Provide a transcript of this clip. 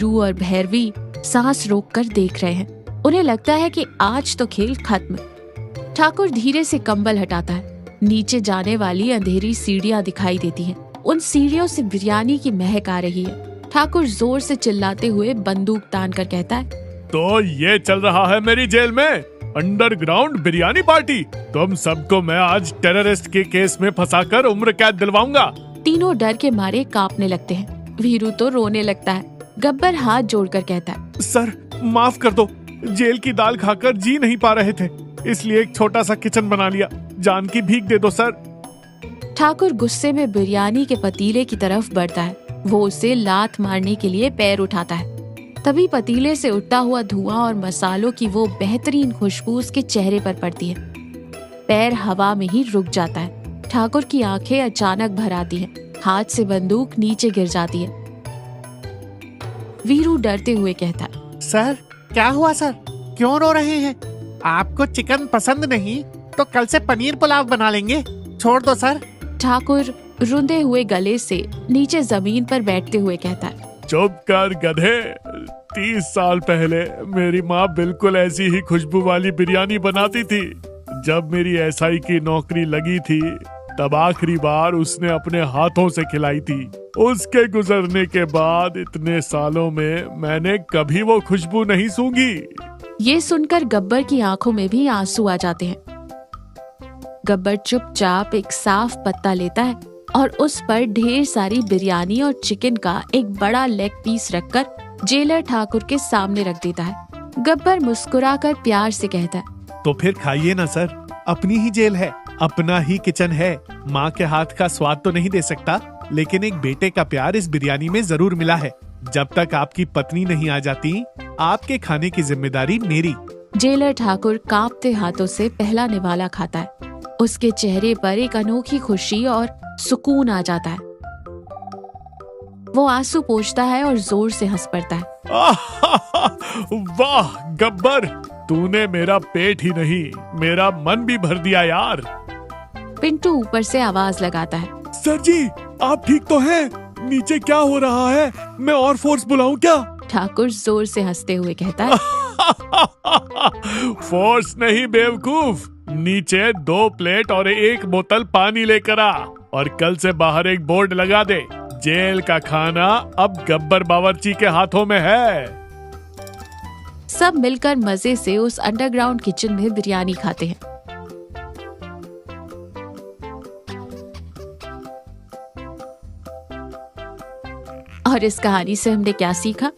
वीरू और भैरवी सांस रोककर देख रहे हैं। उन्हें लगता है कि आज तो खेल खत्म। ठाकुर धीरे से कंबल हटाता है। नीचे जाने वाली अंधेरी सीढ़ियां दिखाई देती हैं। उन सीढ़ियों से बिरयानी की महक आ रही है। ठाकुर जोर से चिल्लाते हुए बंदूक तान कर कहता है, तो ये चल रहा है मेरी जेल में अंडरग्राउंड बिरयानी पार्टी। तुम सबको मैं आज टेररिस्ट के केस में फंसाकर उम्र कैद दिलवाऊंगा। तीनों डर के मारे कांपने लगते हैं। वीरू तो रोने लगता है। गब्बर हाथ जोड़कर कहता है, सर माफ कर दो, जेल की दाल खाकर जी नहीं पा रहे थे, इसलिए एक छोटा सा किचन बना लिया। जान की भीख दे दो सर। ठाकुर गुस्से में बिरयानी के पतीले की तरफ बढ़ता है। वो उसे लात मारने के लिए पैर उठाता है। तभी पतीले से उठता हुआ धुआं और मसालों की वो बेहतरीन खुशबू उसके चेहरे पर पड़ती है। पैर हवा में ही रुक जाता है। ठाकुर की आंखें अचानक भर आती हैं। हाथ से बंदूक नीचे गिर जाती है। वीरू डरते हुए कहता है, सर क्या हुआ सर, क्यों रो रहे हैं? आपको चिकन पसंद नहीं तो कल से पनीर पुलाव बना लेंगे, छोड़ दो सर। ठाकुर रुंधे हुए गले से नीचे जमीन पर बैठते हुए कहता है, चुप कर गधे। 30 साल पहले मेरी माँ बिल्कुल ऐसी ही खुशबू वाली बिरयानी बनाती थी। जब मेरी एसआई की नौकरी लगी थी तब आखिरी बार उसने अपने हाथों से खिलाई थी। उसके गुजरने के बाद इतने सालों में मैंने कभी वो खुशबू नहीं सूंघी। ये सुनकर गब्बर की आंखों में भी आंसू आ जाते हैं। गब्बर चुपचाप एक साफ पत्ता लेता है और उस पर ढेर सारी बिरयानी और चिकन का एक बड़ा लेग पीस रखकर जेलर ठाकुर के सामने रख देता है। गब्बर मुस्कुराकर प्यार से कहता है, तो फिर खाइए ना सर, अपनी ही जेल है, अपना ही किचन है। माँ के हाथ का स्वाद तो नहीं दे सकता, लेकिन एक बेटे का प्यार इस बिरयानी में जरूर मिला है। जब तक आपकी पत्नी नहीं आ जाती, आपके खाने की जिम्मेदारी मेरी। जेलर ठाकुर कांपते हाथों से पहला निवाला खाता है। उसके चेहरे पर एक अनोखी खुशी और सुकून आ जाता है। वो आंसू पोंछता है और जोर से हंस पड़ता है। वाह गब्बर, तूने मेरा पेट ही नहीं मेरा मन भी भर दिया यार। पिंटू ऊपर से आवाज लगाता है, सर जी आप ठीक तो हैं? नीचे क्या हो रहा है? मैं और फोर्स बुलाऊं क्या? ठाकुर जोर से हंसते हुए कहता है, फोर्स नहीं बेवकूफ, नीचे 2 प्लेट और 1 बोतल पानी लेकर आ और कल से बाहर एक बोर्ड लगा दे, जेल का खाना अब गब्बर बावर्ची के हाथों में है। सब मिलकर मजे से उस अंडरग्राउंड किचन में बिरयानी खाते हैं। और इस कहानी से हमने क्या सीखा?